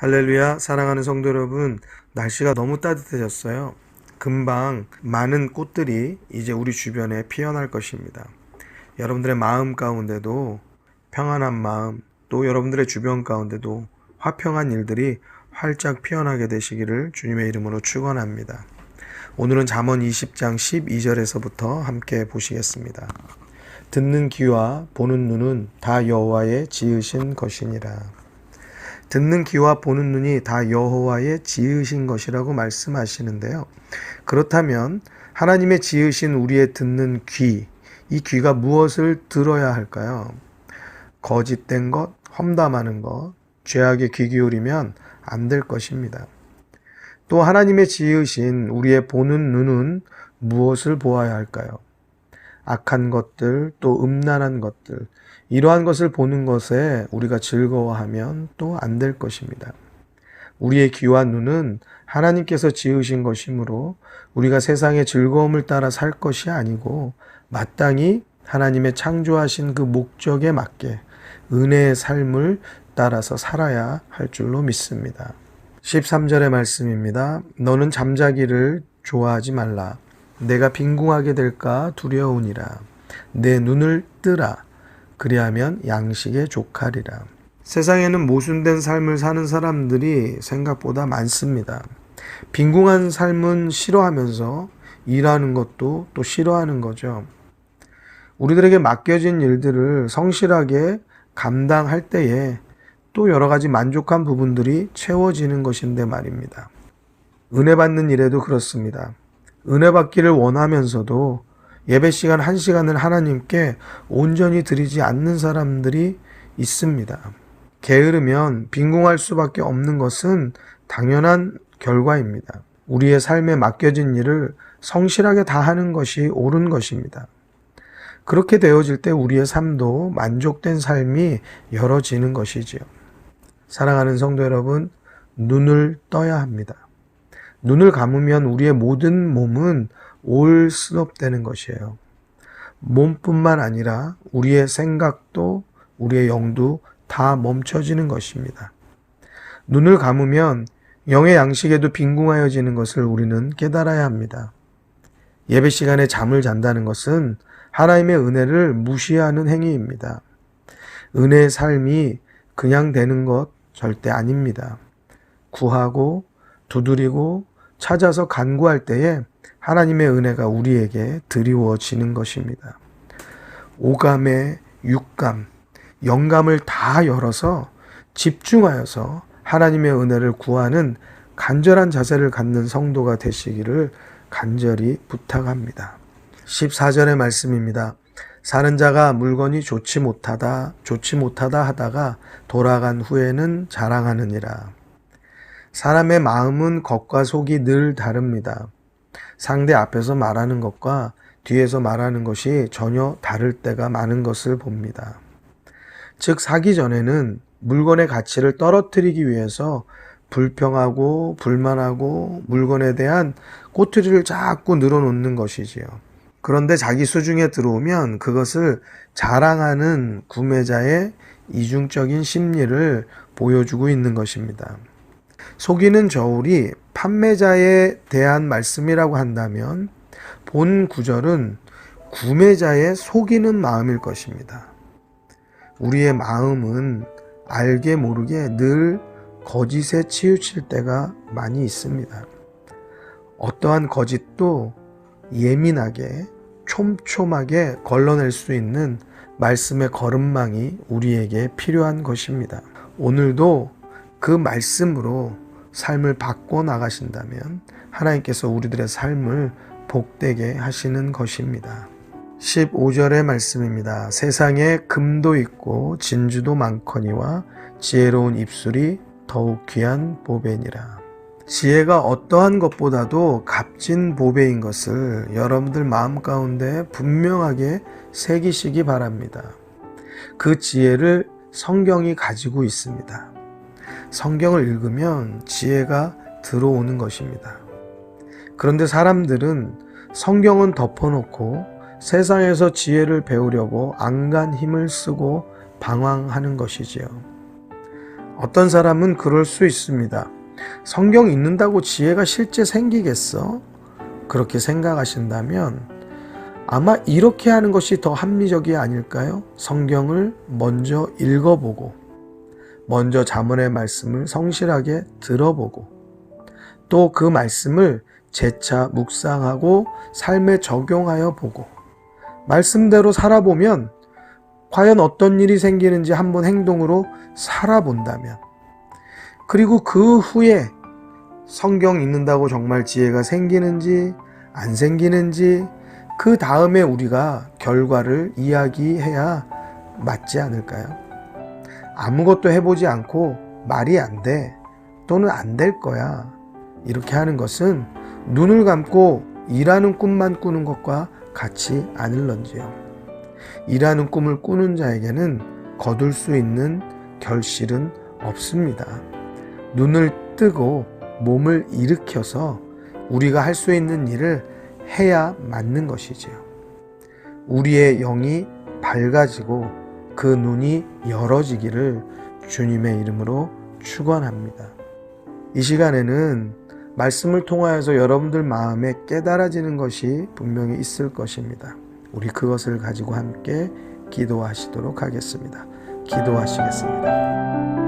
할렐루야. 사랑하는 성도 여러분, 날씨가 너무 따뜻해졌어요. 금방 많은 꽃들이 이제 우리 주변에 피어날 것입니다. 여러분들의 마음 가운데도 평안한 마음, 또 여러분들의 주변 가운데도 화평한 일들이 활짝 피어나게 되시기를 주님의 이름으로 축원합니다. 오늘은 잠언 20장 12절에서부터 함께 보시겠습니다. 듣는 귀와 보는 눈은 다 여호와의 지으신 것이니라. 듣는 귀와 보는 눈이 다 여호와의 지으신 것이라고 말씀하시는데요. 그렇다면 하나님의 지으신 우리의 듣는 귀, 이 귀가 무엇을 들어야 할까요? 거짓된 것, 험담하는 것, 죄악에 귀 기울이면 안 될 것입니다. 또 하나님의 지으신 우리의 보는 눈은 무엇을 보아야 할까요? 악한 것들, 또 음란한 것들, 이러한 것을 보는 것에 우리가 즐거워하면 또 안 될 것입니다. 우리의 귀와 눈은 하나님께서 지으신 것이므로 우리가 세상의 즐거움을 따라 살 것이 아니고 마땅히 하나님의 창조하신 그 목적에 맞게 은혜의 삶을 따라서 살아야 할 줄로 믿습니다. 13절의 말씀입니다. 너는 잠자기를 좋아하지 말라. 내가 빈궁하게 될까 두려우니라. 내 눈을 뜨라. 그리하면 양식에 족하리라. 세상에는 모순된 삶을 사는 사람들이 생각보다 많습니다. 빈궁한 삶은 싫어하면서 일하는 것도 또 싫어하는 거죠. 우리들에게 맡겨진 일들을 성실하게 감당할 때에 또 여러 가지 만족한 부분들이 채워지는 것인데 말입니다. 은혜 받는 일에도 그렇습니다. 은혜 받기를 원하면서도 예배 시간 1시간을 하나님께 온전히 드리지 않는 사람들이 있습니다. 게으르면 빈궁할 수밖에 없는 것은 당연한 결과입니다. 우리의 삶에 맡겨진 일을 성실하게 다하는 것이 옳은 것입니다. 그렇게 되어질 때 우리의 삶도 만족된 삶이 열어지는 것이지요. 사랑하는 성도 여러분, 눈을 떠야 합니다. 눈을 감으면 우리의 모든 몸은 올스톱되는 것이에요. 몸뿐만 아니라 우리의 생각도 우리의 영도 다 멈춰지는 것입니다. 눈을 감으면 영의 양식에도 빈궁하여지는 것을 우리는 깨달아야 합니다. 예배 시간에 잠을 잔다는 것은 하나님의 은혜를 무시하는 행위입니다. 은혜의 삶이 그냥 되는 것 절대 아닙니다. 구하고 두드리고 찾아서 간구할 때에 하나님의 은혜가 우리에게 드리워지는 것입니다. 오감에 육감, 영감을 다 열어서 집중하여서 하나님의 은혜를 구하는 간절한 자세를 갖는 성도가 되시기를 간절히 부탁합니다. 14절의 말씀입니다. 사는 자가 물건이 좋지 못하다 하다가 돌아간 후에는 자랑하느니라. 사람의 마음은 겉과 속이 늘 다릅니다. 상대 앞에서 말하는 것과 뒤에서 말하는 것이 전혀 다를 때가 많은 것을 봅니다. 즉 사기 전에는 물건의 가치를 떨어뜨리기 위해서 불평하고 불만하고 물건에 대한 꼬투리를 자꾸 늘어놓는 것이지요. 그런데 자기 수중에 들어오면 그것을 자랑하는 구매자의 이중적인 심리를 보여주고 있는 것입니다. 속이는 저울이 판매자에 대한 말씀이라고 한다면 본 구절은 구매자의 속이는 마음일 것입니다. 우리의 마음은 알게 모르게 늘 거짓에 치우칠 때가 많이 있습니다. 어떠한 거짓도 예민하게 촘촘하게 걸러낼 수 있는 말씀의 거름망이 우리에게 필요한 것입니다. 오늘도 그 말씀으로 삶을 바꿔 나가신다면 하나님께서 우리들의 삶을 복되게 하시는 것입니다. 15절의 말씀입니다. 세상에 금도 있고 진주도 많거니와 지혜로운 입술이 더욱 귀한 보배니라. 지혜가 어떠한 것보다도 값진 보배인 것을 여러분들 마음 가운데 분명하게 새기시기 바랍니다. 그 지혜를 성경이 가지고 있습니다. 성경을 읽으면 지혜가 들어오는 것입니다. 그런데 사람들은 성경은 덮어놓고 세상에서 지혜를 배우려고 안간 힘을 쓰고 방황하는 것이지요. 어떤 사람은 그럴 수 있습니다. 성경 읽는다고 지혜가 실제 생기겠어? 그렇게 생각하신다면 아마 이렇게 하는 것이 더 합리적이 아닐까요? 성경을 먼저 읽어보고, 먼저 잠언의 말씀을 성실하게 들어보고, 또 그 말씀을 재차 묵상하고 삶에 적용하여 보고, 말씀대로 살아보면 과연 어떤 일이 생기는지 한번 행동으로 살아본다면, 그리고 그 후에 성경 읽는다고 정말 지혜가 생기는지 안 생기는지 그 다음에 우리가 결과를 이야기해야 맞지 않을까요? 아무것도 해보지 않고 말이 안 돼, 또는 안 될 거야, 이렇게 하는 것은 눈을 감고 일하는 꿈만 꾸는 것과 같지 않을런지요. 일하는 꿈을 꾸는 자에게는 거둘 수 있는 결실은 없습니다. 눈을 뜨고 몸을 일으켜서 우리가 할 수 있는 일을 해야 맞는 것이지요. 우리의 영이 밝아지고 그 눈이 열어지기를 주님의 이름으로 축원합니다. 이 시간에는 말씀을 통하여서 여러분들 마음에 깨달아지는 것이 분명히 있을 것입니다. 우리 그것을 가지고 함께 기도하시도록 하겠습니다. 기도하시겠습니다.